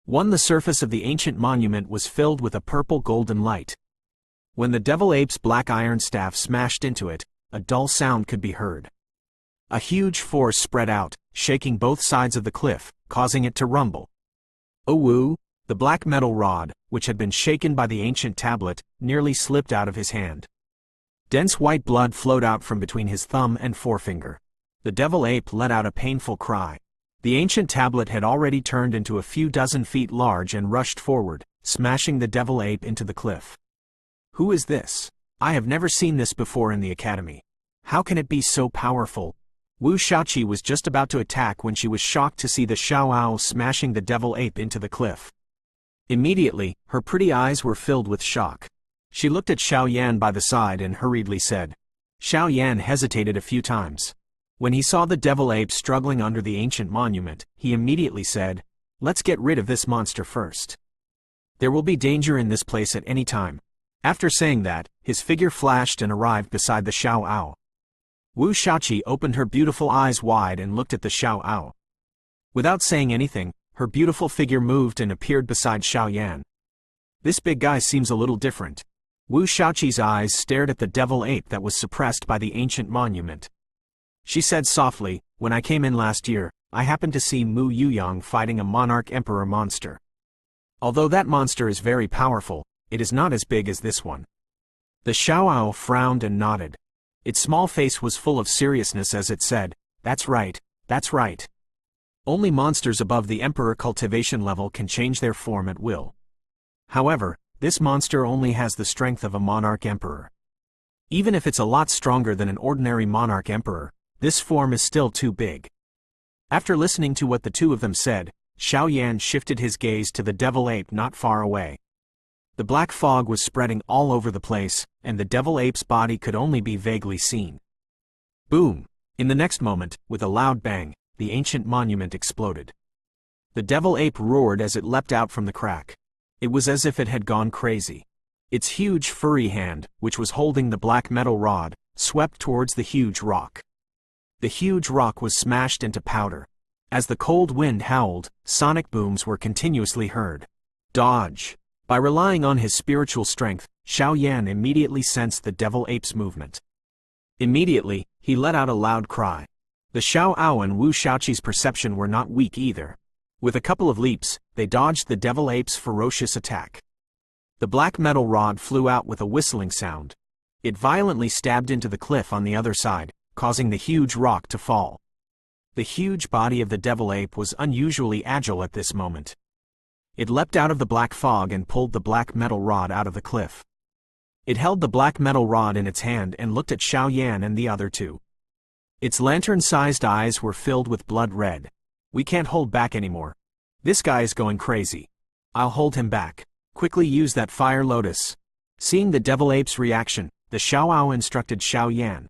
The surface of the ancient monument was filled with a purple golden light. When the devil ape's black iron staff smashed into it, a dull sound could be heard. A huge force spread out, shaking both sides of the cliff, causing it to rumble. Woo! The black metal rod, which had been shaken by the ancient tablet, nearly slipped out of his hand. Dense white blood flowed out from between his thumb and forefinger. The devil ape let out a painful cry. The ancient tablet had already turned into a few dozen feet large and rushed forward, smashing the devil ape into the cliff. Who is this? I have never seen this before in the academy. How can it be so powerful? Wu Shaoqi was just about to attack when she was shocked to see the Xiao Ao smashing the devil ape into the cliff. Immediately, her pretty eyes were filled with shock. She looked at Xiao Yan by the side and hurriedly said. Xiao Yan hesitated a few times. When he saw the devil ape struggling under the ancient monument, he immediately said, "Let's get rid of this monster first. There will be danger in this place at any time." After saying that, his figure flashed and arrived beside the Xiao Ao. Wu Shaoqi opened her beautiful eyes wide and looked at the Xiao Ao. Without saying anything, her beautiful figure moved and appeared beside Xiao Yan. This big guy seems a little different. Wu Shaoqi's eyes stared at the devil ape that was suppressed by the ancient monument. She said softly, "When I came in last year, I happened to see Mu Yuyang fighting a monarch emperor monster. Although that monster is very powerful, it is not as big as this one." The Xiao Ao frowned and nodded. Its small face was full of seriousness as it said, "That's right, that's right. Only monsters above the emperor cultivation level can change their form at will. However, this monster only has the strength of a monarch emperor. Even if it's a lot stronger than an ordinary monarch emperor, this form is still too big." After listening to what the two of them said, Xiao Yan shifted his gaze to the devil ape not far away. The black fog was spreading all over the place, and the devil ape's body could only be vaguely seen. Boom! In the next moment, with a loud bang, the ancient monument exploded. The devil ape roared as it leapt out from the crack. It was as if it had gone crazy. Its huge furry hand, which was holding the black metal rod, swept towards the huge rock. The huge rock was smashed into powder. As the cold wind howled, sonic booms were continuously heard. Dodge! By relying on his spiritual strength, Xiao Yan immediately sensed the devil ape's movement. Immediately, he let out a loud cry. The Xiao Ao and Wu Shaoqi's perception were not weak either. With a couple of leaps, they dodged the devil ape's ferocious attack. The black metal rod flew out with a whistling sound. It violently stabbed into the cliff on the other side, causing the huge rock to fall. The huge body of the devil ape was unusually agile at this moment. It leapt out of the black fog and pulled the black metal rod out of the cliff. It held the black metal rod in its hand and looked at Xiao Yan and the other two. Its lantern-sized eyes were filled with blood red. "We can't hold back anymore. This guy is going crazy. I'll hold him back. Quickly use that fire lotus." Seeing the devil ape's reaction, the Xiao Ao instructed Xiao Yan.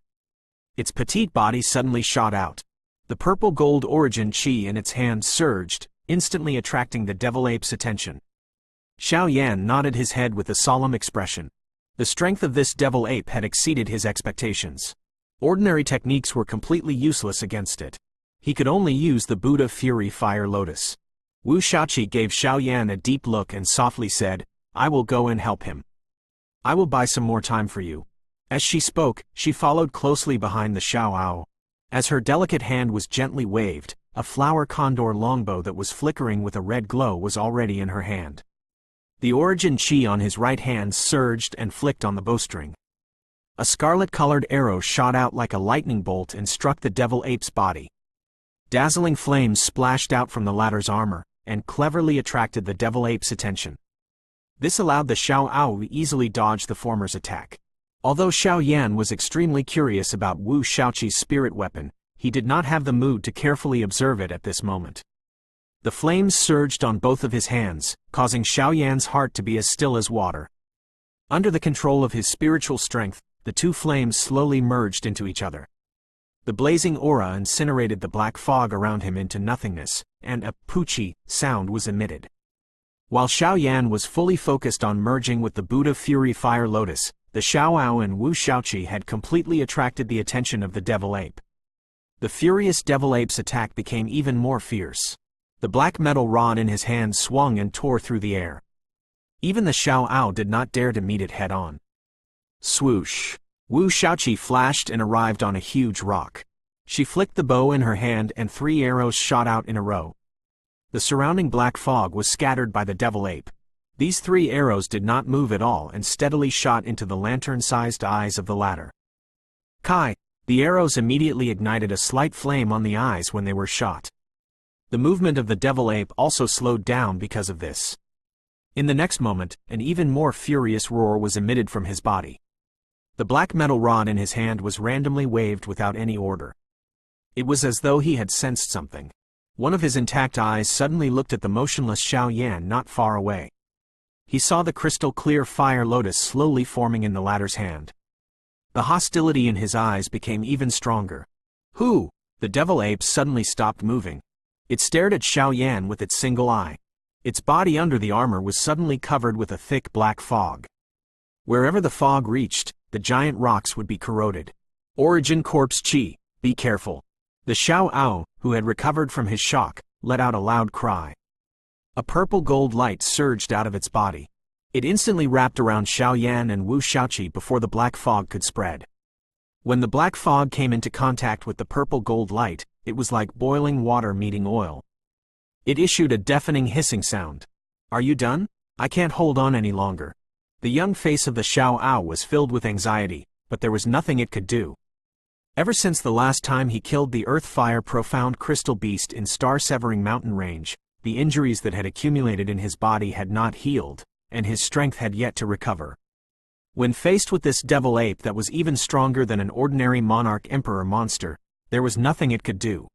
Its petite body suddenly shot out. The purple gold origin chi in its hand surged, instantly attracting the devil ape's attention. Xiao Yan nodded his head with a solemn expression. The strength of this devil ape had exceeded his expectations. Ordinary techniques were completely useless against it. He could only use the Buddha Fury Fire Lotus. Wu Shaoqi gave Xiao Yan a deep look and softly said, "I will go and help him. I will buy some more time for you." As she spoke, she followed closely behind the Xiao Ao. As her delicate hand was gently waved, a flower condor longbow that was flickering with a red glow was already in her hand. The origin chi on his right hand surged and flicked on the bowstring. A scarlet-colored arrow shot out like a lightning bolt and struck the devil ape's body. Dazzling flames splashed out from the latter's armor, and cleverly attracted the devil ape's attention. This allowed the Xiao Ao to easily dodge the former's attack. Although Xiao Yan was extremely curious about Wu Shaoqi's spirit weapon, he did not have the mood to carefully observe it at this moment. The flames surged on both of his hands, causing Xiao Yan's heart to be as still as water. Under the control of his spiritual strength, the two flames slowly merged into each other. The blazing aura incinerated the black fog around him into nothingness, and a poochie sound was emitted. While Xiao Yan was fully focused on merging with the Buddha Fury Fire Lotus, the Xiao Ao and Wu Shaoqi had completely attracted the attention of the devil ape. The furious devil ape's attack became even more fierce. The black metal rod in his hand swung and tore through the air. Even the Xiao Ao did not dare to meet it head-on. Swoosh! Wu Shaoqi flashed and arrived on a huge rock. She flicked the bow in her hand and 3 arrows shot out in a row. The surrounding black fog was scattered by the devil ape. These 3 arrows did not move at all and steadily shot into the lantern-sized eyes of the latter. Kai! The arrows immediately ignited a slight flame on the eyes when they were shot. The movement of the devil ape also slowed down because of this. In the next moment, an even more furious roar was emitted from his body. The black metal rod in his hand was randomly waved without any order. It was as though he had sensed something. One of his intact eyes suddenly looked at the motionless Xiao Yan not far away. He saw the crystal-clear fire lotus slowly forming in the latter's hand. The hostility in his eyes became even stronger. Who? The devil ape suddenly stopped moving. It stared at Xiao Yan with its single eye. Its body under the armor was suddenly covered with a thick black fog. Wherever the fog reached, the giant rocks would be corroded. Origin Corpse Chi, be careful. The Xiao Ao, who had recovered from his shock, let out a loud cry. A purple gold light surged out of its body. It instantly wrapped around Xiao Yan and Wu Shaoqi before the black fog could spread. When the black fog came into contact with the purple gold light, it was like boiling water meeting oil. It issued a deafening hissing sound. Are you done? I can't hold on any longer. The young face of the Xiao Ao was filled with anxiety, but there was nothing it could do. Ever since the last time he killed the Earth-Fire Profound Crystal Beast in Star-Severing Mountain Range, the injuries that had accumulated in his body had not healed, and his strength had yet to recover. When faced with this devil ape that was even stronger than an ordinary monarch emperor monster, there was nothing it could do.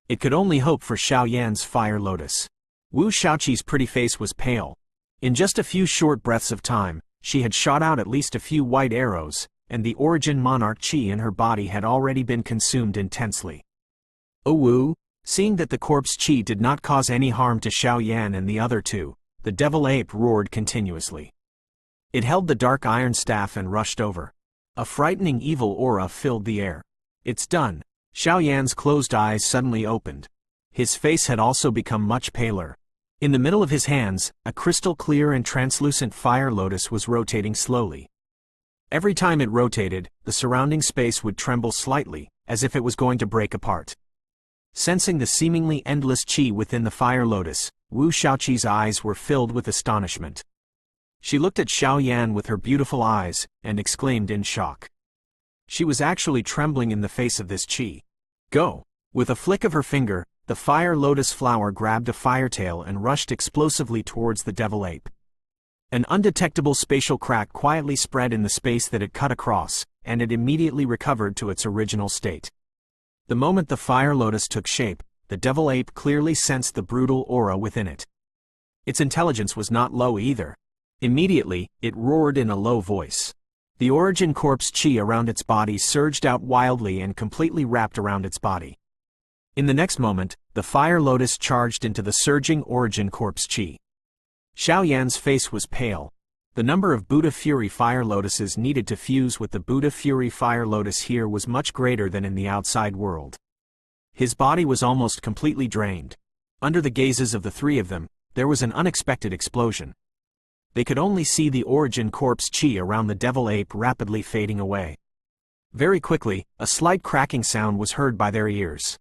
It could only hope for Xiao Yan's fire lotus. Wu Shaoqi's pretty face was pale. In just a few short breaths of time, she had shot out at least a few white arrows, and the origin monarch chi in her body had already been consumed intensely. Oh Wu! Seeing that the corpse chi did not cause any harm to Xiao Yan and the other 2, the devil ape roared continuously. It held the dark iron staff and rushed over. A frightening evil aura filled the air. It's done. Xiao Yan's closed eyes suddenly opened. His face had also become much paler. In the middle of his hands, a crystal-clear and translucent fire lotus was rotating slowly. Every time it rotated, the surrounding space would tremble slightly, as if it was going to break apart. Sensing the seemingly endless chi within the fire lotus, Wu Shaoqi's eyes were filled with astonishment. She looked at Xiao Yan with her beautiful eyes, and exclaimed in shock. She was actually trembling in the face of this chi. Go! With a flick of her finger, the fire lotus flower grabbed a firetail and rushed explosively towards the devil ape. An undetectable spatial crack quietly spread in the space that it cut across, and it immediately recovered to its original state. The moment the fire lotus took shape, the devil ape clearly sensed the brutal aura within it. Its intelligence was not low either. Immediately, it roared in a low voice. The origin corpse chi around its body surged out wildly and completely wrapped around its body. In the next moment, the fire lotus charged into the surging origin corpse chi. Xiao Yan's face was pale. The number of Buddha Fury fire lotuses needed to fuse with the Buddha Fury fire lotus here was much greater than in the outside world. His body was almost completely drained. Under the gazes of the 3 of them, there was an unexpected explosion. They could only see the origin corpse chi around the devil ape rapidly fading away. Very quickly, a slight cracking sound was heard by their ears.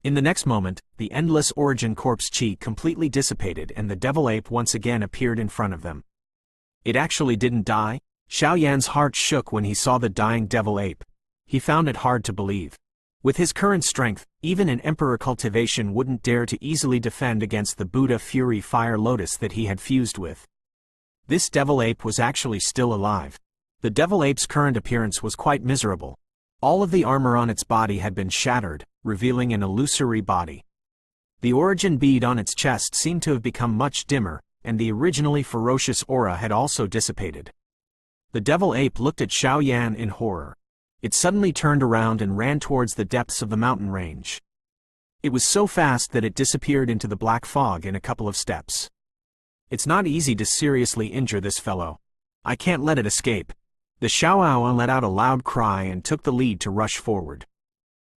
In the next moment, the endless origin corpse chi completely dissipated and the devil ape once again appeared in front of them. It actually didn't die? Xiao Yan's heart shook when he saw the dying devil ape. He found it hard to believe. With his current strength, even an emperor cultivation wouldn't dare to easily defend against the Buddha Fury fire lotus that he had fused with. This devil ape was actually still alive. The devil ape's current appearance was quite miserable. All of the armor on its body had been shattered, revealing an illusory body. The origin bead on its chest seemed to have become much dimmer, and the originally ferocious aura had also dissipated. The devil ape looked at Xiao Yan in horror. It suddenly turned around and ran towards the depths of the mountain range. It was so fast that it disappeared into the black fog in a couple of steps. It's not easy to seriously injure this fellow. I can't let it escape. The Xiao Ao let out a loud cry and took the lead to rush forward.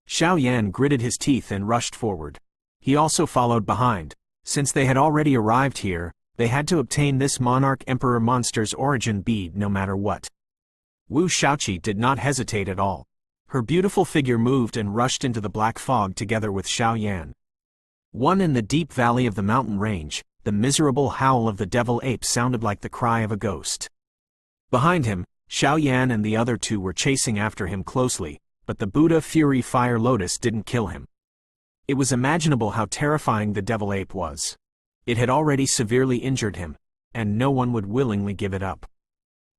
Xiao Yan gritted his teeth and rushed forward. He also followed behind. Since they had already arrived here, they had to obtain this Monarch Emperor monster's origin bead no matter what. Wu Shaoqi did not hesitate at all. Her beautiful figure moved and rushed into the black fog together with Xiao Yan. In the deep valley of the mountain range, the miserable howl of the devil ape sounded like the cry of a ghost. Behind him, Xiao Yan and the other two were chasing after him closely, but the Buddha Fury Fire Lotus didn't kill him. It was imaginable how terrifying the devil ape was. It had already severely injured him, and no one would willingly give it up.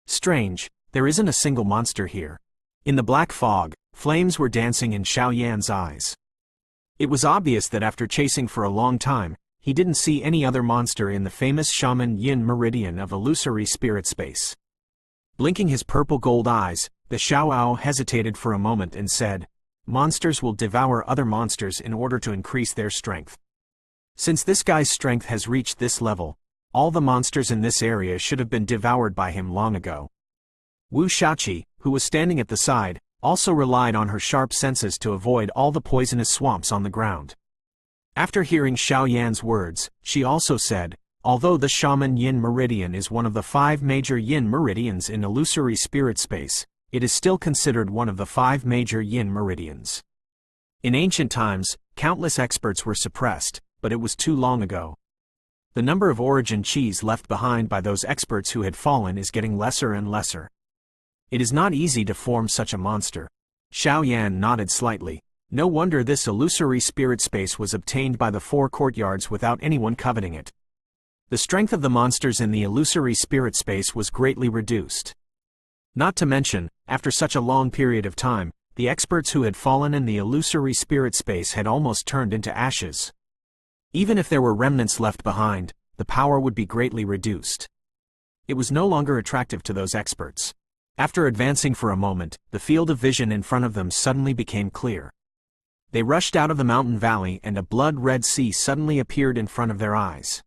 Strange, there isn't a single monster here. In the black fog, flames were dancing in Xiao Yan's eyes. It was obvious that after chasing for a long time, he didn't see any other monster in the famous Shaman Yin meridian of illusory spirit space. Blinking his purple-gold eyes, the Xiaoao hesitated for a moment and said, "Monsters will devour other monsters in order to increase their strength. Since this guy's strength has reached this level, all the monsters in this area should have been devoured by him long ago." Wu Shaoqi, who was standing at the side, also relied on her sharp senses to avoid all the poisonous swamps on the ground. After hearing Xiao Yan's words, she also said, "Although the Shaman Yin meridian is one of the 5 major Yin meridians in illusory spirit space, it is still considered one of the 5 major Yin meridians. In ancient times, countless experts were suppressed, but it was too long ago. The number of origin qis left behind by those experts who had fallen is getting lesser and lesser. It is not easy to form such a monster." Xiao Yan nodded slightly. No wonder this illusory spirit space was obtained by the 4 courtyards without anyone coveting it. The strength of the monsters in the illusory spirit space was greatly reduced. Not to mention, after such a long period of time, the experts who had fallen in the illusory spirit space had almost turned into ashes. Even if there were remnants left behind, the power would be greatly reduced. It was no longer attractive to those experts. After advancing for a moment, the field of vision in front of them suddenly became clear. They rushed out of the mountain valley and a blood-red sea suddenly appeared in front of their eyes.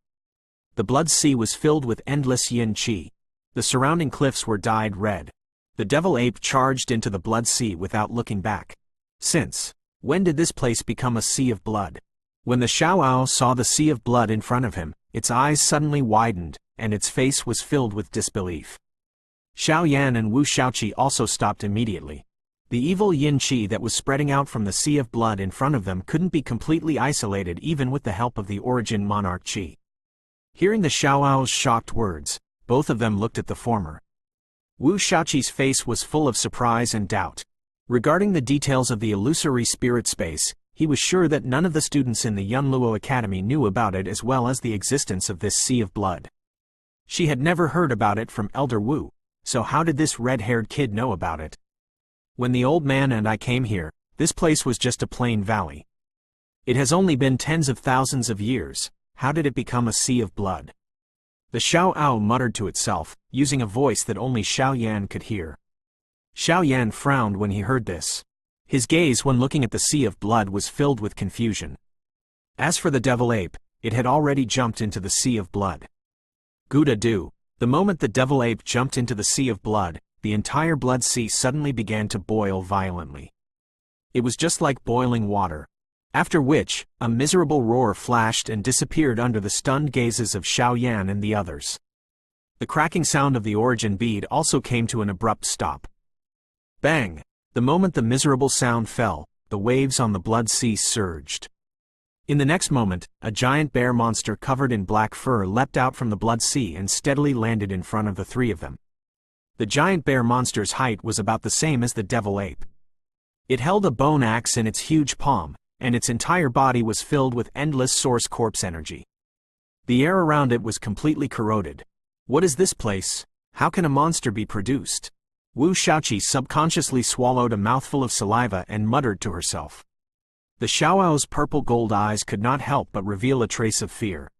The blood sea was filled with endless yin qi. The surrounding cliffs were dyed red. The devil ape charged into the blood sea without looking back. Since when did this place become a sea of blood? When the Xiaoao saw the sea of blood in front of him, its eyes suddenly widened, and its face was filled with disbelief. Xiao Yan and Wu Shaoqi also stopped immediately. The evil yin qi that was spreading out from the sea of blood in front of them couldn't be completely isolated even with the help of the origin monarch qi. Hearing the Xiaoao's shocked words, both of them looked at the former. Wu Shaoqi's face was full of surprise and doubt. Regarding the details of the illusory spirit space, he was sure that none of the students in the Yunluo Academy knew about it as well as the existence of this sea of blood. She had never heard about it from Elder Wu, so how did this red-haired kid know about it? When the old man and I came here, this place was just a plain valley. It has only been tens of thousands of years. How did it become a sea of blood? The Xiaoao muttered to itself, using a voice that only Xiao Yan could hear. Xiao Yan frowned when he heard this. His gaze when looking at the sea of blood was filled with confusion. As for the devil ape, it had already jumped into the sea of blood. Btth2. The moment the devil ape jumped into the sea of blood, the entire blood sea suddenly began to boil violently. It was just like boiling water. After which, a miserable roar flashed and disappeared under the stunned gazes of Xiao Yan and the others. The cracking sound of the origin bead also came to an abrupt stop. Bang! The moment the miserable sound fell, the waves on the blood sea surged. In the next moment, a giant bear monster covered in black fur leapt out from the blood sea and steadily landed in front of the 3 of them. The giant bear monster's height was about the same as the devil ape. It held a bone axe in its huge palm, and its entire body was filled with endless source corpse energy. The air around it was completely corroded. What is this place? How can a monster be produced? Wu Shaoqi subconsciously swallowed a mouthful of saliva and muttered to herself. The Xiaoao's purple gold eyes could not help but reveal a trace of fear.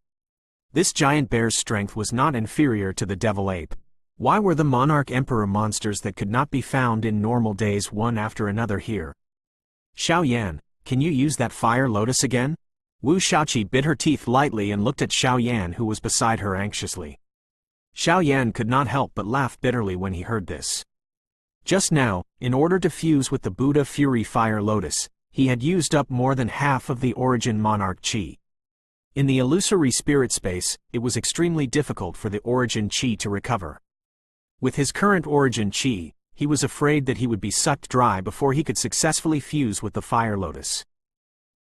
This giant bear's strength was not inferior to the devil ape. Why were the monarch emperor monsters that could not be found in normal days one after another here? Xiao Yan, can you use that fire lotus again? Wu Shaoqi bit her teeth lightly and looked at Xiao Yan who was beside her anxiously. Xiao Yan could not help but laugh bitterly when he heard this. Just now, in order to fuse with the Buddha Fury Fire Lotus, He had used up more than half of the Origin Monarch Chi. In the illusory spirit space, it was extremely difficult for the Origin Chi to recover. With his current Origin Chi, he was afraid that he would be sucked dry before he could successfully fuse with the Fire Lotus.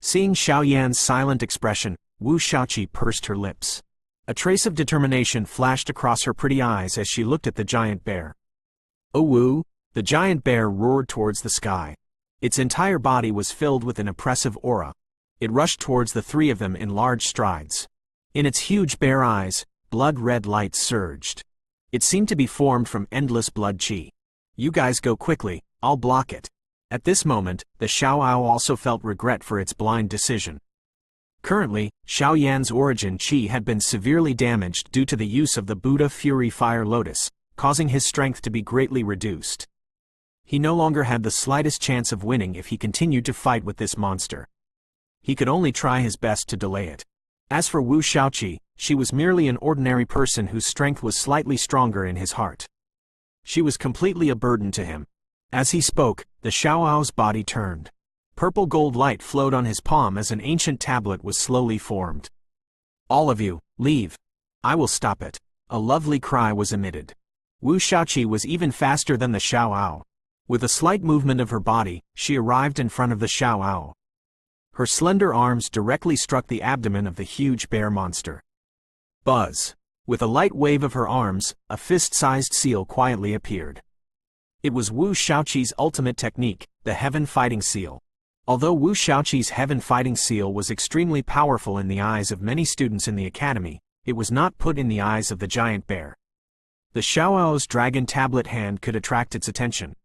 Seeing Xiao Yan's silent expression, Wu Shaoqi pursed her lips. A trace of determination flashed across her pretty eyes as she looked at the giant bear. "Oh Wu!" The giant bear roared towards the sky. Its entire body was filled with an oppressive aura. It rushed towards the three of them in large strides. In its huge bear eyes, blood-red light surged. It seemed to be formed from endless blood chi. "You guys go quickly, I'll block it." At this moment, the Xiaoao also felt regret for its blind decision. Currently, Xiao Yan's Origin Chi had been severely damaged due to the use of the Buddha Fury Fire Lotus, causing his strength to be greatly reduced. He no longer had the slightest chance of winning if he continued to fight with this monster. He could only try his best to delay it. As for Wu Shaoqi, she was merely an ordinary person whose strength was slightly stronger in his heart. She was completely a burden to him. As he spoke, the Xiaoao's body turned. Purple gold light flowed on his palm as an ancient tablet was slowly formed. "All of you, leave. I will stop it." A lovely cry was emitted. Wu Shaoqi was even faster than the Xiaoao. With a slight movement of her body, she arrived in front of the Xiaoao. Her slender arms directly struck the abdomen of the huge bear monster. Buzz! With a light wave of her arms, a fist-sized seal quietly appeared. It was Wu Shaoqi's ultimate technique, the Heaven Fighting Seal. Although Wu Shaoqi's Heaven Fighting Seal was extremely powerful in the eyes of many students in the academy, it was not put in the eyes of the giant bear. The Xiaoao's dragon tablet hand could attract its attention.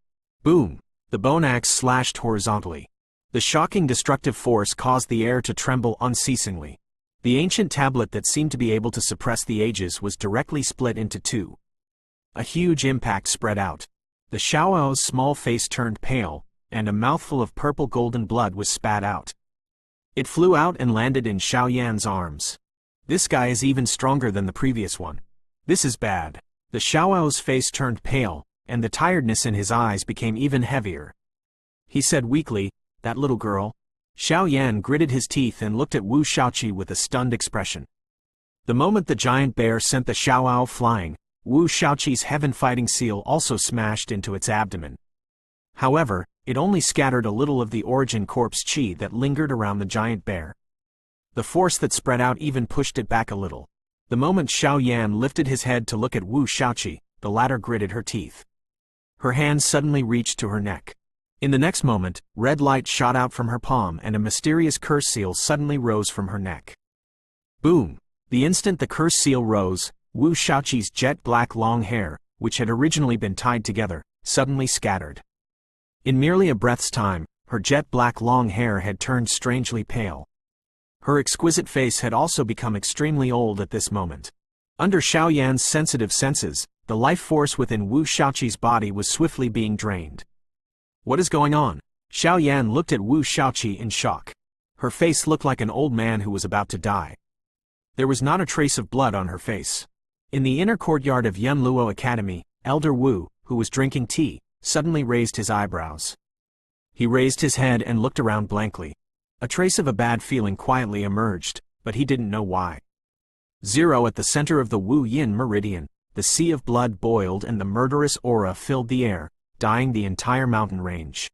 Boom! The bone axe slashed horizontally. The shocking destructive force caused the air to tremble unceasingly. The ancient tablet that seemed to be able to suppress the ages was directly split into two. A huge impact spread out. The Xiaoao's small face turned pale, and a mouthful of purple golden blood was spat out. It flew out and landed in Xiao Yan's arms. "This guy is even stronger than the previous one. This is bad." The Xiaoao's face turned pale, and the tiredness in his eyes became even heavier. He said weakly, "That little girl?" Xiao Yan gritted his teeth and looked at Wu Shaoqi with a stunned expression. The moment the giant bear sent the Xiaoao flying, Wu Shaoqi's Heaven Fighting Seal also smashed into its abdomen. However, it only scattered a little of the Origin Corpse Chi that lingered around the giant bear. The force that spread out even pushed it back a little. The moment Xiao Yan lifted his head to look at Wu Shaoqi, the latter gritted her teeth. Her hand suddenly reached to her neck. In the next moment, red light shot out from her palm and a mysterious curse seal suddenly rose from her neck. Boom! The instant the curse seal rose, Wu Shaoqi's jet black long hair, which had originally been tied together, suddenly scattered. In merely a breath's time, her jet black long hair had turned strangely pale. Her exquisite face had also become extremely old at this moment. Under Xiao Yan's sensitive senses, the life force within Wu Shaoqi's body was swiftly being drained. "What is going on?" Xiao Yan looked at Wu Shaoqi in shock. Her face looked like an old man who was about to die. There was not a trace of blood on her face. In the inner courtyard of Yunluo Academy, Elder Wu, who was drinking tea, suddenly raised his eyebrows. He raised his head and looked around blankly. A trace of a bad feeling quietly emerged, but he didn't know why. 0 At the center of the Wu Yin meridian, the sea of blood boiled and the murderous aura filled the air, dyeing the entire mountain range.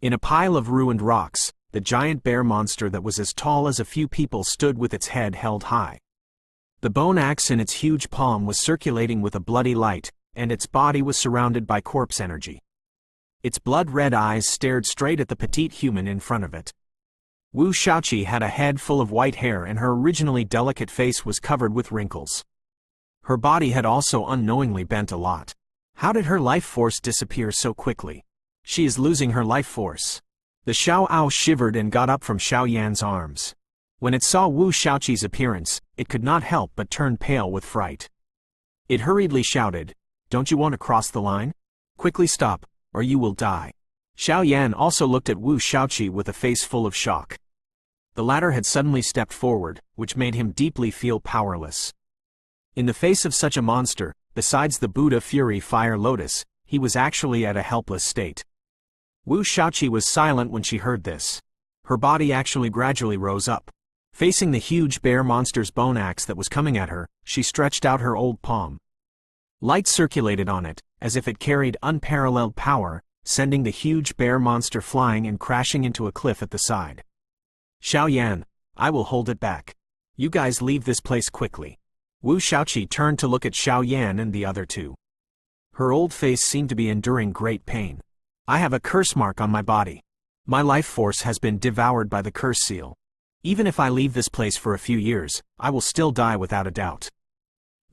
In a pile of ruined rocks, the giant bear monster that was as tall as a few people stood with its head held high. The bone axe in its huge palm was circulating with a bloody light, and its body was surrounded by corpse energy. Its blood-red eyes stared straight at the petite human in front of it. Wu Shaoqi had a head full of white hair and her originally delicate face was covered with wrinkles. Her body had also unknowingly bent a lot. How did her life force disappear so quickly? She is losing her life force. The Xiaoao shivered and got up from Xiao Yan's arms. When it saw Wu Shaoqi's appearance, it could not help but turn pale with fright. It hurriedly shouted, "Don't you want to cross the line? Quickly stop, or you will die." Xiao Yan also looked at Wu Shaoqi with a face full of shock. The latter had suddenly stepped forward, which made him deeply feel powerless. In the face of such a monster, besides the Buddha Fury Fire Lotus, he was actually at a helpless state. Wu Shaoqi was silent when she heard this. Her body actually gradually rose up. Facing the huge bear monster's bone axe that was coming at her, she stretched out her old palm. Light circulated on it, as if it carried unparalleled power, sending the huge bear monster flying and crashing into a cliff at the side. Xiao Yan, I will hold it back. You guys leave this place quickly. Wu Shaoqi turned to look at Xiao Yan and the other two. Her old face seemed to be enduring great pain. I have a curse mark on my body. My life force has been devoured by the curse seal. Even if I leave this place for a few years, I will still die without a doubt.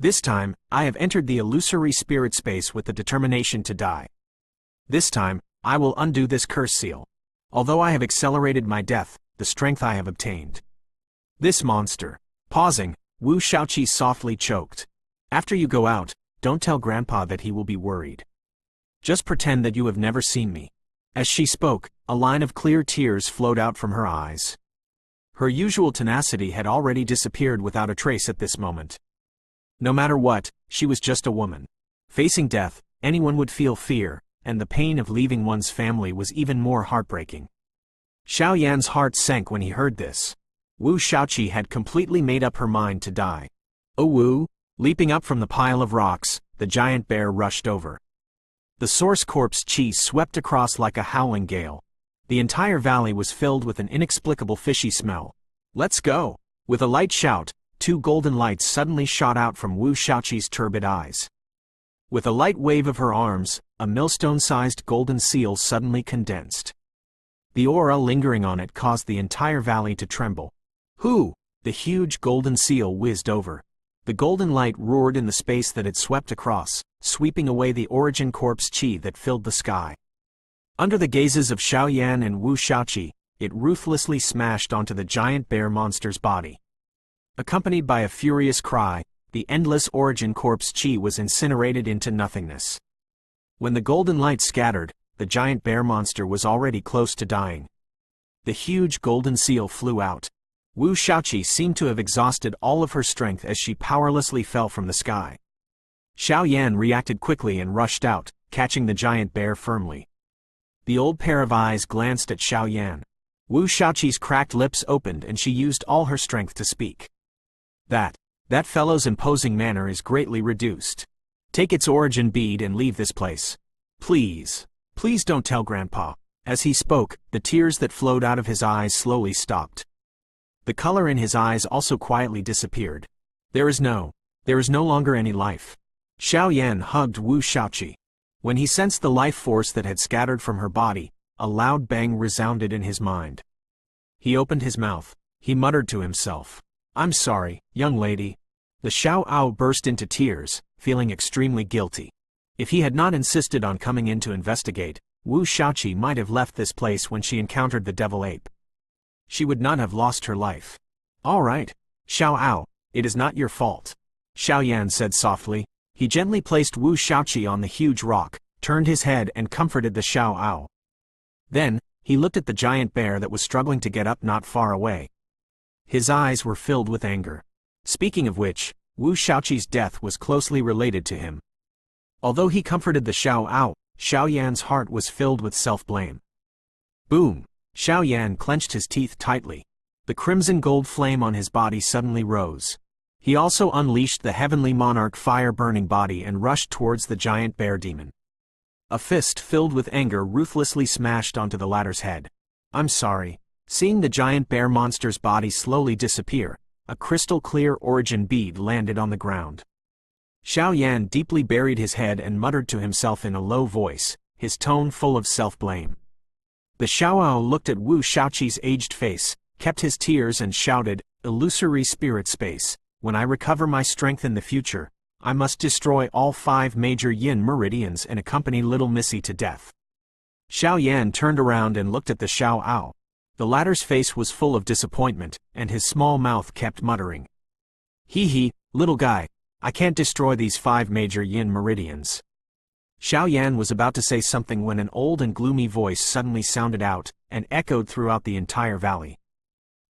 This time, I have entered the illusory spirit space with the determination to die. This time, I will undo this curse seal. Although I have accelerated my death, the strength I have obtained. This monster. Pausing, Wu Shaoqi softly choked. After you go out, don't tell Grandpa that he will be worried. Just pretend that you have never seen me. As she spoke, a line of clear tears flowed out from her eyes. Her usual tenacity had already disappeared without a trace at this moment. No matter what, she was just a woman. Facing death, anyone would feel fear, and the pain of leaving one's family was even more heartbreaking. Xiao Yan's heart sank when he heard this. Wu Shaoqi had completely made up her mind to die. Oh Wu! Leaping up from the pile of rocks, the giant bear rushed over. The source corpse chi swept across like a howling gale. The entire valley was filled with an inexplicable fishy smell. Let's go! With a light shout, two golden lights suddenly shot out from Wu Shaoqi's turbid eyes. With a light wave of her arms, a millstone-sized golden seal suddenly condensed. The aura lingering on it caused the entire valley to tremble. Hoo! The huge golden seal whizzed over. The golden light roared in the space that it swept across, sweeping away the origin corpse chi that filled the sky. Under the gazes of Xiao Yan and Wu Shaoqi, it ruthlessly smashed onto the giant bear monster's body. Accompanied by a furious cry, the endless origin corpse chi was incinerated into nothingness. When the golden light scattered, the giant bear monster was already close to dying. The huge golden seal flew out. Wu Shaoqi seemed to have exhausted all of her strength as she powerlessly fell from the sky. Xiao Yan reacted quickly and rushed out, catching the giant bear firmly. The old pair of eyes glanced at Xiao Yan. Wu Shaoqi's cracked lips opened and she used all her strength to speak. That fellow's imposing manner is greatly reduced. Take its origin bead and leave this place. Please don't tell Grandpa. As he spoke, the tears that flowed out of his eyes slowly stopped. The color in his eyes also quietly disappeared. There is no longer any life. Xiao Yan hugged Wu Shaoqi. When he sensed the life force that had scattered from her body, a loud bang resounded in his mind. He opened his mouth. He muttered to himself, I'm sorry, young lady. The Xiao Ao burst into tears, feeling extremely guilty. If he had not insisted on coming in to investigate, Wu Shaoqi might have left this place when she encountered the devil ape. She would not have lost her life. All right, Xiao Ao, it is not your fault. Xiao Yan said softly. He gently placed Wu Shaoqi on the huge rock, turned his head and comforted the Xiao Ao. Then, he looked at the giant bear that was struggling to get up not far away. His eyes were filled with anger. Speaking of which, Wu Shaoqi's death was closely related to him. Although he comforted the Xiao Ao, Xiao Yan's heart was filled with self-blame. Boom! Xiao Yan clenched his teeth tightly. The crimson gold flame on his body suddenly rose. He also unleashed the heavenly monarch fire-burning body and rushed towards the giant bear demon. A fist filled with anger ruthlessly smashed onto the latter's head. I'm sorry. Seeing the giant bear monster's body slowly disappear, a crystal-clear origin bead landed on the ground. Xiao Yan deeply buried his head and muttered to himself in a low voice, his tone full of self-blame. The Xiaoao looked at Wu Shaoqi's aged face, kept his tears and shouted, illusory spirit space, when I recover my strength in the future, I must destroy all 5 major yin meridians and accompany little Missy to death. Xiao Yan turned around and looked at the Xiaoao. The latter's face was full of disappointment, and his small mouth kept muttering. Hee, little guy, I can't destroy these 5 major yin meridians. Xiao Yan was about to say something when an old and gloomy voice suddenly sounded out, and echoed throughout the entire valley.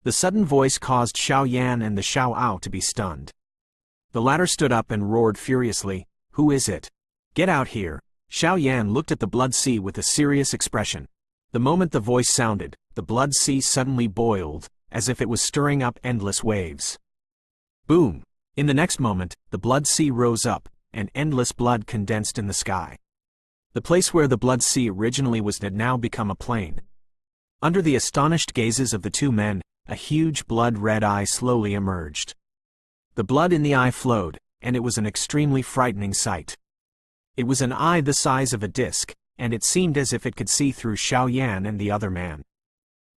The sudden voice caused Xiao Yan and the Xiaoao to be stunned. The latter stood up and roared furiously, Who is it? Get out here. Xiao Yan looked at the blood sea with a serious expression. The moment the voice sounded, the blood sea suddenly boiled, as if it was stirring up endless waves. Boom! In the next moment, the blood sea rose up, and endless blood condensed in the sky. The place where the blood sea originally was had now become a plain. Under the astonished gazes of the two men, a huge blood-red eye slowly emerged. The blood in the eye flowed, and it was an extremely frightening sight. It was an eye the size of a disc, and it seemed as if it could see through Xiao Yan and the other man.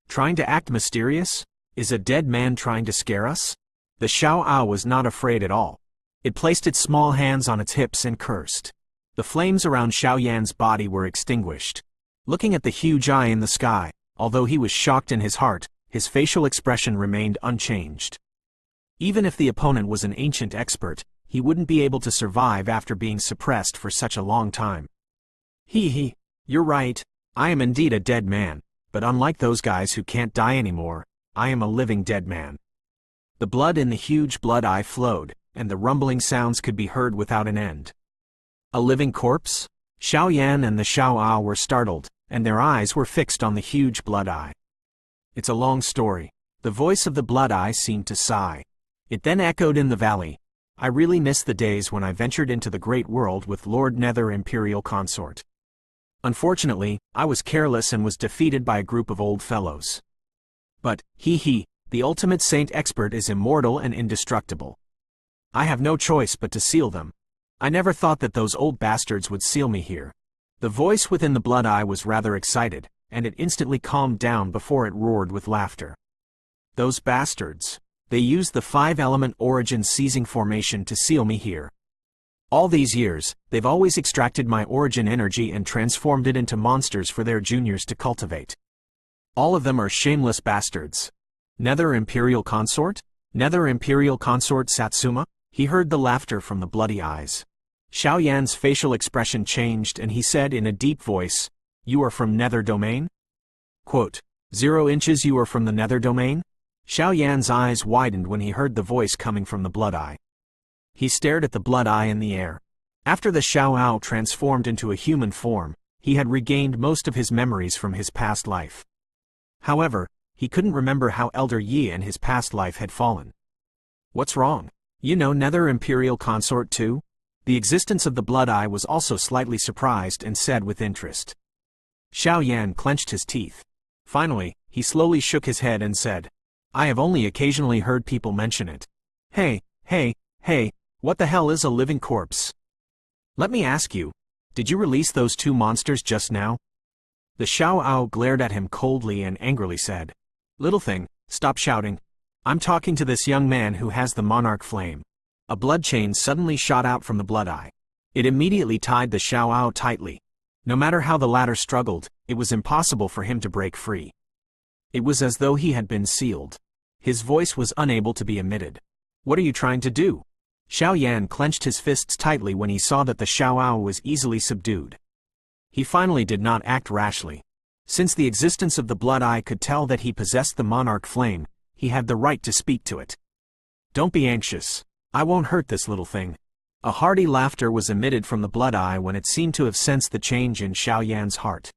Trying to act mysterious? Is a dead man trying to scare us? The Xiao Ao was not afraid at all. It placed its small hands on its hips and cursed. The flames around Xiao Yan's body were extinguished. Looking at the huge eye in the sky, although he was shocked in his heart, his facial expression remained unchanged. Even if the opponent was an ancient expert, he wouldn't be able to survive after being suppressed for such a long time. He, you're right, I am indeed a dead man, but unlike those guys who can't die anymore, I am a living dead man. The blood in the huge blood eye flowed, and the rumbling sounds could be heard without an end. A living corpse? Xiao Yan and the Xiao Ao were startled, and their eyes were fixed on the huge blood eye. It's a long story. The voice of the blood eye seemed to sigh. It then echoed in the valley. I really miss the days when I ventured into the great world with Lord Nether Imperial Consort. Unfortunately, I was careless and was defeated by a group of old fellows. But, the ultimate saint expert is immortal and indestructible. I have no choice but to seal them. I never thought that those old bastards would seal me here. The voice within the blood eye was rather excited, and it instantly calmed down before it roared with laughter. Those bastards. They used the 5-element origin seizing formation to seal me here. All these years, they've always extracted my origin energy and transformed it into monsters for their juniors to cultivate. All of them are shameless bastards. Nether Imperial Consort? Nether Imperial Consort Satsuma? He heard the laughter from the bloody eyes. Xiao Yan's facial expression changed and he said in a deep voice, "You are from Nether Domain?" Quote, 0 inches you are from the Nether Domain? Xiao Yan's eyes widened when he heard the voice coming from the blood eye. He stared at the blood eye in the air. After the Xiao Ao transformed into a human form, he had regained most of his memories from his past life. However, he couldn't remember how Elder Yi and his past life had fallen. What's wrong? You know Nether Imperial Consort too? The existence of the blood eye was also slightly surprised and said with interest. Xiao Yan clenched his teeth. Finally, he slowly shook his head and said, I have only occasionally heard people mention it. Hey, what the hell is a living corpse? Let me ask you, did you release those 2 monsters just now? The Xiao Ao glared at him coldly and angrily said, Little thing, stop shouting. I'm talking to this young man who has the monarch flame. A blood chain suddenly shot out from the blood eye. It immediately tied the Xiao Ao tightly. No matter how the latter struggled, it was impossible for him to break free. It was as though he had been sealed. His voice was unable to be emitted. What are you trying to do? Xiao Yan clenched his fists tightly when he saw that the Xiao Ao was easily subdued. He finally did not act rashly. Since the existence of the blood eye could tell that he possessed the monarch flame, he had the right to speak to it. Don't be anxious. I won't hurt this little thing. A hearty laughter was emitted from the blood eye when it seemed to have sensed the change in Xiao Yan's heart.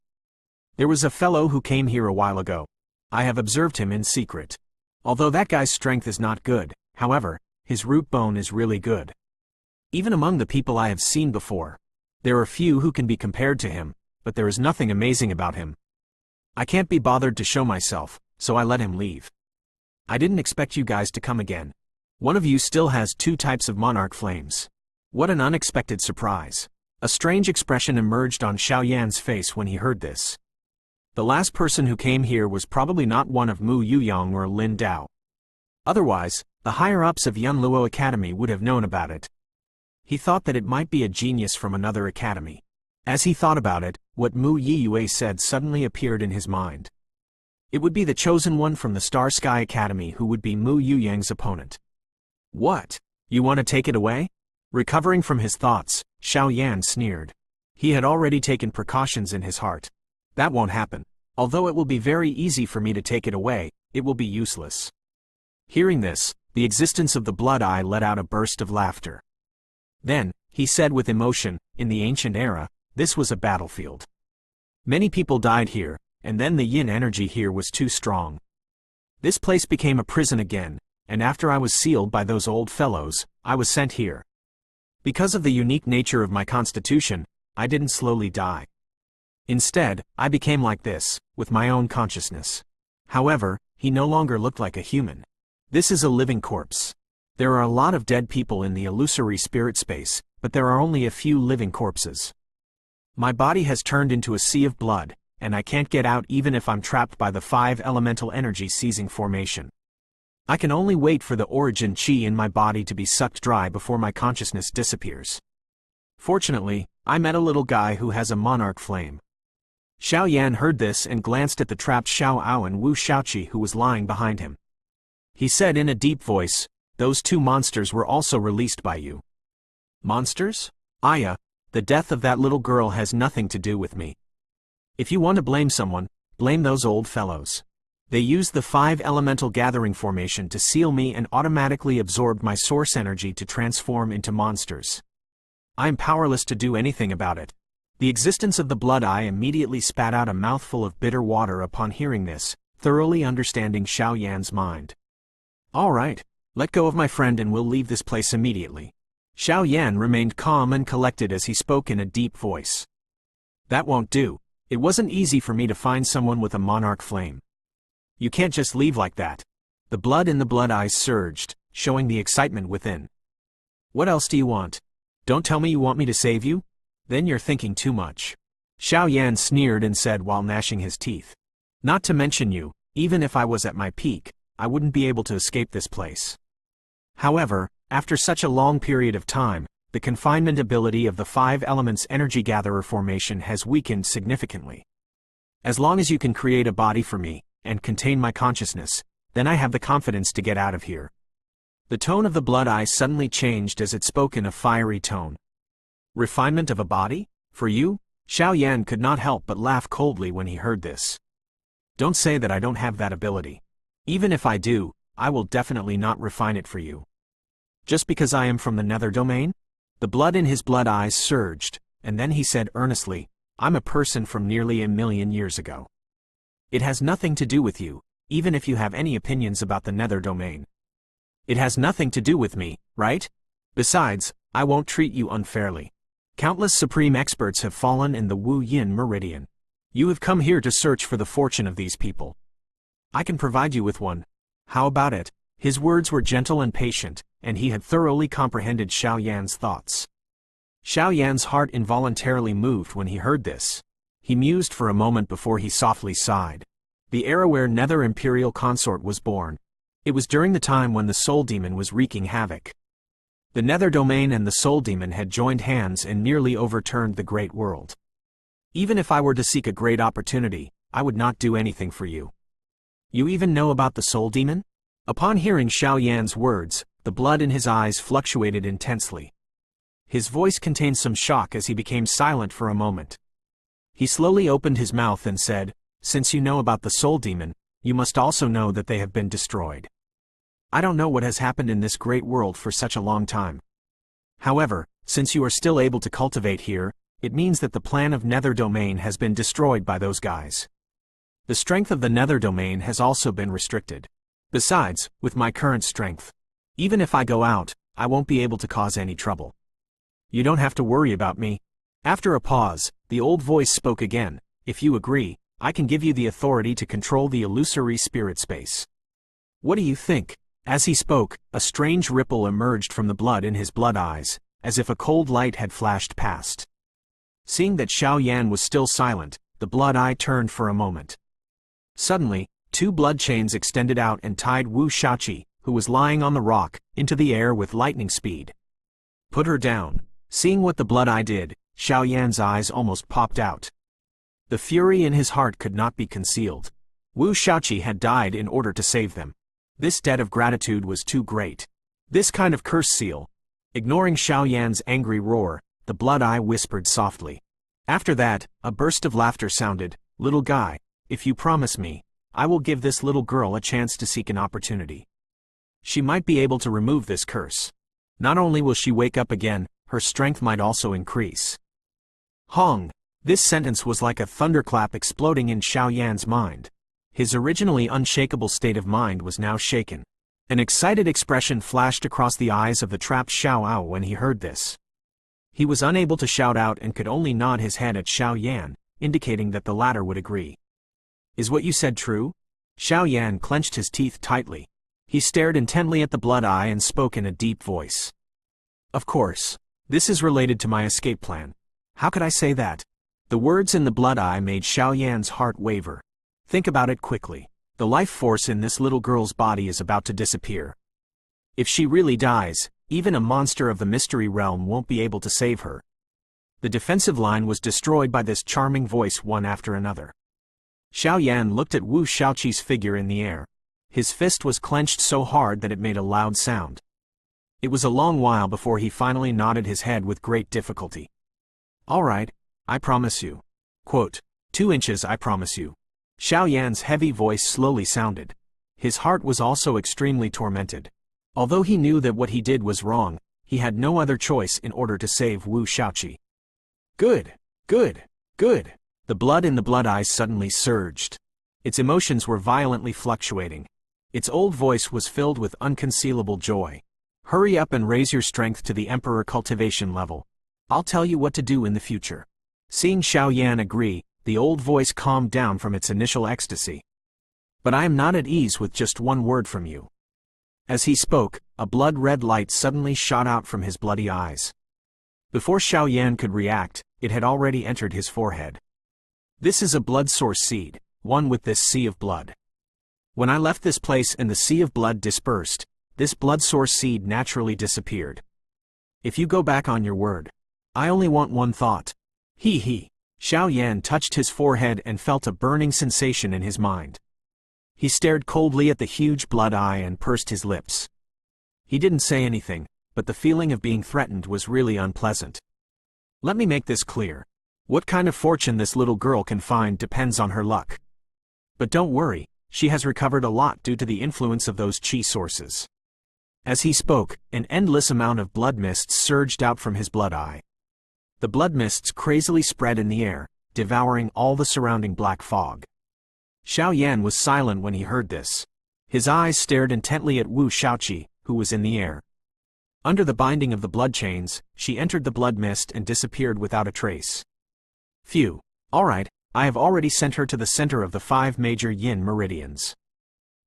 There was a fellow who came here a while ago. I have observed him in secret. Although that guy's strength is not good, however, his root bone is really good. Even among the people I have seen before, there are few who can be compared to him, but there is nothing amazing about him. I can't be bothered to show myself, so I let him leave. I didn't expect you guys to come again. One of you still has 2 types of monarch flames. What an unexpected surprise. A strange expression emerged on Xiao Yan's face when he heard this. The last person who came here was probably not one of Mu Yuyong or Lin Dao. Otherwise, the higher-ups of Yunluo Academy would have known about it. He thought that it might be a genius from another academy. As he thought about it, what Mu Yiyue said suddenly appeared in his mind. It would be the chosen one from the Star Sky Academy who would be Mu Yuyang's opponent. What? You want to take it away? Recovering from his thoughts, Xiao Yan sneered. He had already taken precautions in his heart. That won't happen. Although it will be very easy for me to take it away, it will be useless. Hearing this, the existence of the blood eye let out a burst of laughter. Then, he said with emotion, in the ancient era, this was a battlefield. Many people died here, and then the yin energy here was too strong. This place became a prison again, and after I was sealed by those old fellows, I was sent here. Because of the unique nature of my constitution, I didn't slowly die. Instead, I became like this, with my own consciousness. However, he no longer looked like a human. This is a living corpse. There are a lot of dead people in the illusory spirit space, but there are only a few living corpses. My body has turned into a sea of blood, and I can't get out even if I'm trapped by the 5 elemental energy seizing formation. I can only wait for the origin chi in my body to be sucked dry before my consciousness disappears. Fortunately, I met a little guy who has a monarch flame. Xiao Yan heard this and glanced at the trapped Xiao Ao and Wu Shaoqi who was lying behind him. He said in a deep voice, "Those 2 monsters were also released by you." Monsters? Aya, the death of that little girl has nothing to do with me. If you want to blame someone, blame those old fellows. They used the 5 elemental gathering formation to seal me and automatically absorbed my source energy to transform into monsters. I am powerless to do anything about it. The existence of the blood eye immediately spat out a mouthful of bitter water upon hearing this, thoroughly understanding Xiao Yan's mind. All right, let go of my friend and we'll leave this place immediately. Xiao Yan remained calm and collected as he spoke in a deep voice. That won't do. It wasn't easy for me to find someone with a monarch flame. You can't just leave like that. The blood in the blood eyes surged, showing the excitement within. What else do you want? Don't tell me you want me to save you? Then you're thinking too much. Xiao Yan sneered and said while gnashing his teeth. Not to mention you, even if I was at my peak, I wouldn't be able to escape this place. However, after such a long period of time, the confinement ability of the 5 elements energy gatherer formation has weakened significantly. As long as you can create a body for me, and contain my consciousness, then I have the confidence to get out of here. The tone of the blood eye suddenly changed as it spoke in a fiery tone. Refinement of a body? For you? Xiao Yan could not help but laugh coldly when he heard this. Don't say that I don't have that ability. Even if I do, I will definitely not refine it for you. Just because I am from the nether domain? The blood in his blood eyes surged, and then he said earnestly, I'm a person from nearly 1,000,000 years ago. It has nothing to do with you, even if you have any opinions about the nether domain. It has nothing to do with me, right? Besides, I won't treat you unfairly. Countless supreme experts have fallen in the Wu Yin meridian. You have come here to search for the fortune of these people. I can provide you with one. How about it? His words were gentle and patient, and he had thoroughly comprehended Xiao Yan's thoughts. Xiao Yan's heart involuntarily moved when he heard this. He mused for a moment before he softly sighed. The era where Nether Imperial Consort was born. It was during the time when the Soul Demon was wreaking havoc. The Nether Domain and the Soul Demon had joined hands and nearly overturned the great world. Even if I were to seek a great opportunity, I would not do anything for you. You even know about the Soul Demon? Upon hearing Xiao Yan's words, the blood in his eyes fluctuated intensely. His voice contained some shock as he became silent for a moment. He slowly opened his mouth and said, Since you know about the Soul Demon, you must also know that they have been destroyed. I don't know what has happened in this great world for such a long time. However, since you are still able to cultivate here, it means that the plan of Nether Domain has been destroyed by those guys. The strength of the Nether Domain has also been restricted. Besides, with my current strength, even if I go out, I won't be able to cause any trouble. You don't have to worry about me. After a pause, the old voice spoke again. If you agree, I can give you the authority to control the illusory spirit space. What do you think? As he spoke, a strange ripple emerged from the blood in his blood eyes, as if a cold light had flashed past. Seeing that Xiao Yan was still silent, the blood eye turned for a moment. Suddenly, 2 blood chains extended out and tied Wu Shaoqi, who was lying on the rock, into the air with lightning speed. Put her down. Seeing what the blood eye did, Xiao Yan's eyes almost popped out. The fury in his heart could not be concealed. Wu Shaoqi had died in order to save them. This debt of gratitude was too great. This kind of curse seal. Ignoring Xiao Yan's angry roar, the blood eye whispered softly. After that, a burst of laughter sounded. Little guy, if you promise me, I will give this little girl a chance to seek an opportunity. She might be able to remove this curse. Not only will she wake up again, her strength might also increase. Hong! This sentence was like a thunderclap exploding in Xiao Yan's mind. His originally unshakable state of mind was now shaken. An excited expression flashed across the eyes of the trapped Xiao Ao when he heard this. He was unable to shout out and could only nod his head at Xiao Yan, indicating that the latter would agree. Is what you said true? Xiao Yan clenched his teeth tightly. He stared intently at the blood eye and spoke in a deep voice. Of course. This is related to my escape plan. How could I say that? The words in the blood eye made Xiao Yan's heart waver. Think about it quickly. The life force in this little girl's body is about to disappear. If she really dies, even a monster of the mystery realm won't be able to save her. The defensive line was destroyed by this charming voice one after another. Xiao Yan looked at Wu Shaoqi's figure in the air. His fist was clenched so hard that it made a loud sound. It was a long while before he finally nodded his head with great difficulty. All right, I promise you. Quote, 2 inches I promise you. Xiao Yan's heavy voice slowly sounded. His heart was also extremely tormented. Although he knew that what he did was wrong, he had no other choice in order to save Wu Shaoqi. Good, good, good. The blood in the blood eyes suddenly surged. Its emotions were violently fluctuating. Its old voice was filled with unconcealable joy. Hurry up and raise your strength to the Emperor cultivation level. I'll tell you what to do in the future. Seeing Xiao Yan agree, the old voice calmed down from its initial ecstasy. But I am not at ease with just one word from you. As he spoke, a blood-red light suddenly shot out from his bloody eyes. Before Xiao Yan could react, it had already entered his forehead. This is a blood source seed, one with this sea of blood. When I left this place and the sea of blood dispersed, this blood source seed naturally disappeared. If you go back on your word, I only want one thought. He. Xiao Yan touched his forehead and felt a burning sensation in his mind. He stared coldly at the huge blood eye and pursed his lips. He didn't say anything, but the feeling of being threatened was really unpleasant. Let me make this clear. What kind of fortune this little girl can find depends on her luck. But don't worry, she has recovered a lot due to the influence of those qi sources. As he spoke, an endless amount of blood mists surged out from his blood eye. The blood mists crazily spread in the air, devouring all the surrounding black fog. Xiao Yan was silent when he heard this. His eyes stared intently at Wu Shaoqi, who was in the air. Under the binding of the blood chains, she entered the blood mist and disappeared without a trace. Phew. All right, I have already sent her to the center of the 5 major yin meridians.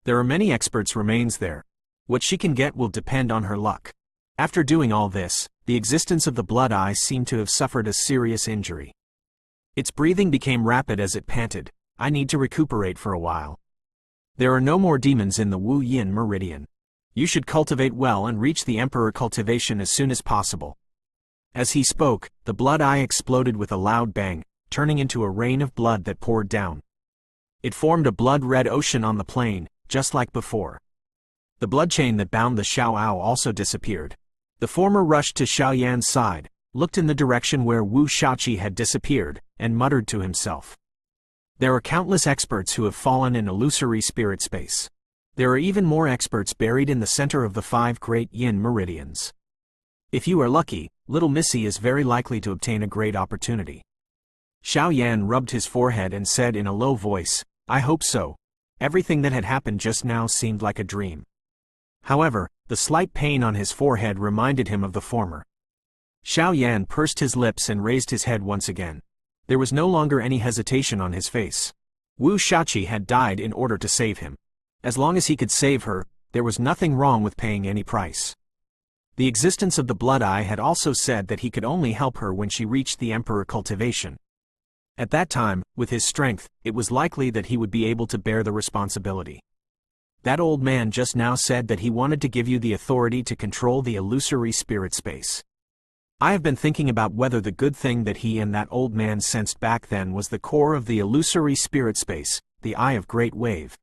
There are many experts remains there. What she can get will depend on her luck. After doing all this, the existence of the blood eye seemed to have suffered a serious injury. Its breathing became rapid as it panted. I need to recuperate for a while. There are no more demons in the Wu Yin meridian. You should cultivate well and reach the Emperor cultivation as soon as possible. As he spoke, the blood eye exploded with a loud bang, turning into a rain of blood that poured down. It formed a blood-red ocean on the plain, just like before. The blood chain that bound the Xiao Ao also disappeared. The former rushed to Xiao Yan's side, looked in the direction where Wu Shaoqi had disappeared, and muttered to himself. There are countless experts who have fallen in illusory spirit space. There are even more experts buried in the center of the 5 great yin meridians. If you are lucky, little Missy is very likely to obtain a great opportunity. Xiao Yan rubbed his forehead and said in a low voice, I hope so. Everything that had happened just now seemed like a dream. However, the slight pain on his forehead reminded him of the former. Xiao Yan pursed his lips and raised his head once again. There was no longer any hesitation on his face. Wu Shaoqi had died in order to save him. As long as he could save her, there was nothing wrong with paying any price. The existence of the blood eye had also said that he could only help her when she reached the Emperor cultivation. At that time, with his strength, it was likely that he would be able to bear the responsibility. That old man just now said that he wanted to give you the authority to control the illusory spirit space. I have been thinking about whether the good thing that he and that old man sensed back then was the core of the illusory spirit space, the Eye of Great Wave.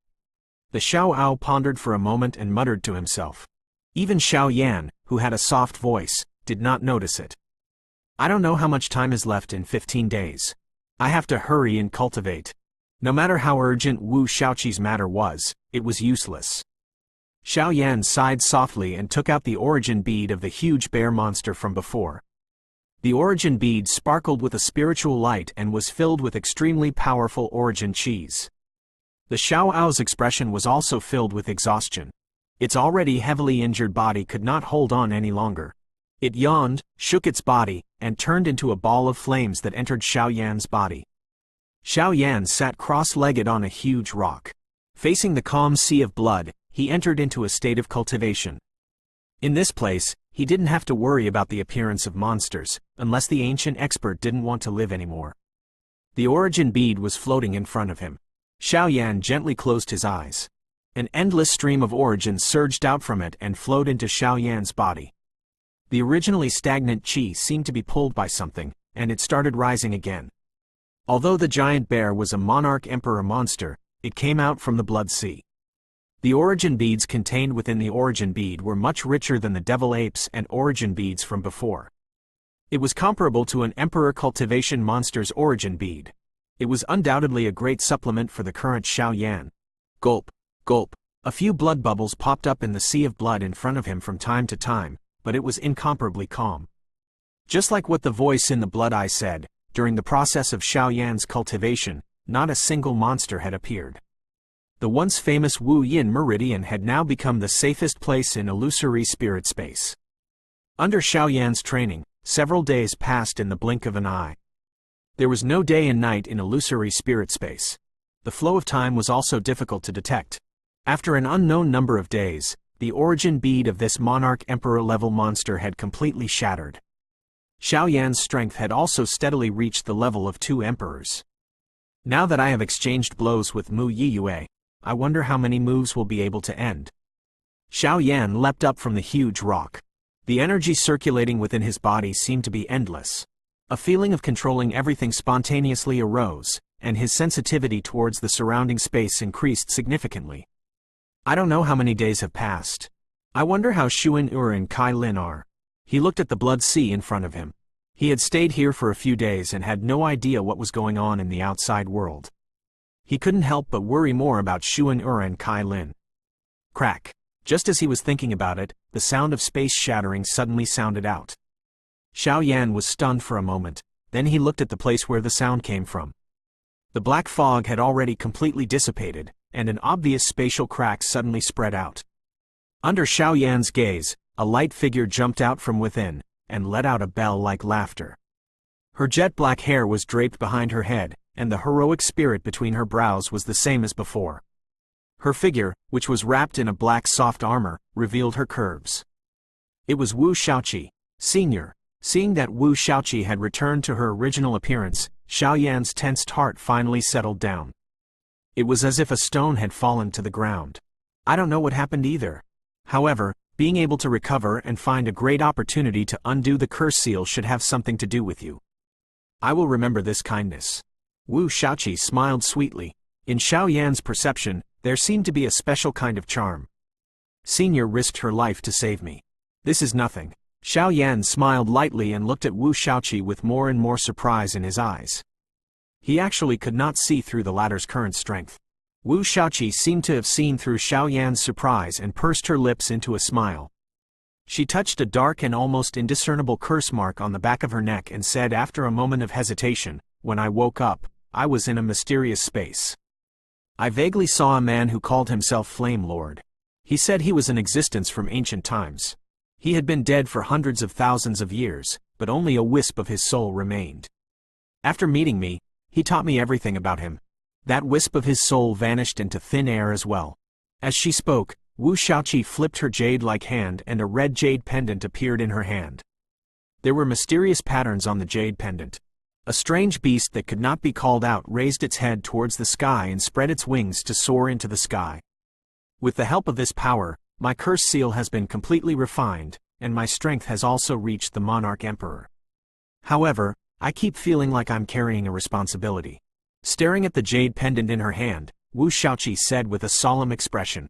The Xiao Ao pondered for a moment and muttered to himself. Even Xiao Yan, who had a soft voice, did not notice it. I don't know how much time is left in 15 days. I have to hurry and cultivate. No matter how urgent Wu Shaoqi's matter was, it was useless. Xiao Yan sighed softly and took out the origin bead of the huge bear monster from before. The origin bead sparkled with a spiritual light and was filled with extremely powerful origin qis. The Xiaoao's expression was also filled with exhaustion. Its already heavily injured body could not hold on any longer. It yawned, shook its body, and turned into a ball of flames that entered Xiaoyan's body. Xiaoyan sat cross-legged on a huge rock. Facing the calm sea of blood, he entered into a state of cultivation. In this place, he didn't have to worry about the appearance of monsters, unless the ancient expert didn't want to live anymore. The origin bead was floating in front of him. Xiaoyan gently closed his eyes. An endless stream of origin surged out from it and flowed into Xiaoyan's body. The originally stagnant qi seemed to be pulled by something, and it started rising again. Although the giant bear was a monarch emperor monster, it came out from the blood sea. The origin beads contained within the origin bead were much richer than the devil apes and origin beads from before. It was comparable to an emperor cultivation monster's origin bead. It was undoubtedly a great supplement for the current Xiaoyan. Gulp, gulp. A few blood bubbles popped up in the sea of blood in front of him from time to time, but it was incomparably calm. Just like what the voice in the blood eye said, during the process of Xiaoyan's cultivation, not a single monster had appeared. The once famous Wu Yin Meridian had now become the safest place in illusory spirit space. Under Xiaoyan's training, several days passed in the blink of an eye. There was no day and night in illusory spirit space. The flow of time was also difficult to detect. After an unknown number of days, the origin bead of this monarch emperor level monster had completely shattered. Xiaoyan's strength had also steadily reached the level of 2 emperors. Now that I have exchanged blows with Mu Yiyue, I wonder how many moves will be able to end. Xiaoyan leapt up from the huge rock. The energy circulating within his body seemed to be endless. A feeling of controlling everything spontaneously arose, and his sensitivity towards the surrounding space increased significantly. I don't know how many days have passed. I wonder how Xuan Ur and Kai Lin are. He looked at the blood sea in front of him. He had stayed here for a few days and had no idea what was going on in the outside world. He couldn't help but worry more about Xuan Ur and Kai Lin. Crack. Just as he was thinking about it, the sound of space shattering suddenly sounded out. Xiaoyan was stunned for a moment, then he looked at the place where the sound came from. The black fog had already completely dissipated, and an obvious spatial crack suddenly spread out. Under Xiaoyan's gaze, a light figure jumped out from within, and let out a bell-like laughter. Her jet-black hair was draped behind her head, and the heroic spirit between her brows was the same as before. Her figure, which was wrapped in a black soft armor, revealed her curves. It was Wu Shaoqi, Sr. Seeing that Wu Shaoqi had returned to her original appearance, Xiaoyan's tensed heart finally settled down. It was as if a stone had fallen to the ground. I don't know what happened either. However, being able to recover and find a great opportunity to undo the curse seal should have something to do with you. I will remember this kindness. Wu Shaoqi smiled sweetly. In Xiaoyan's perception, there seemed to be a special kind of charm. Senior risked her life to save me. This is nothing. Xiaoyan smiled lightly and looked at Wu Shaoqi with more and more surprise in his eyes. He actually could not see through the latter's current strength. Wu Shaoqi seemed to have seen through Xiaoyan's surprise and pursed her lips into a smile. She touched a dark and almost indiscernible curse mark on the back of her neck and said after a moment of hesitation, "When I woke up, I was in a mysterious space. I vaguely saw a man who called himself Flame Lord. He said he was in existence from ancient times. He had been dead for hundreds of thousands of years, but only a wisp of his soul remained. After meeting me, he taught me everything about him. That wisp of his soul vanished into thin air as well." As she spoke, Wu Shaoqi flipped her jade-like hand and a red jade pendant appeared in her hand. There were mysterious patterns on the jade pendant. A strange beast that could not be called out raised its head towards the sky and spread its wings to soar into the sky. With the help of this power, my curse seal has been completely refined, and my strength has also reached the Monarch Emperor. However, I keep feeling like I'm carrying a responsibility. Staring at the jade pendant in her hand, Wu Shaoqi said with a solemn expression,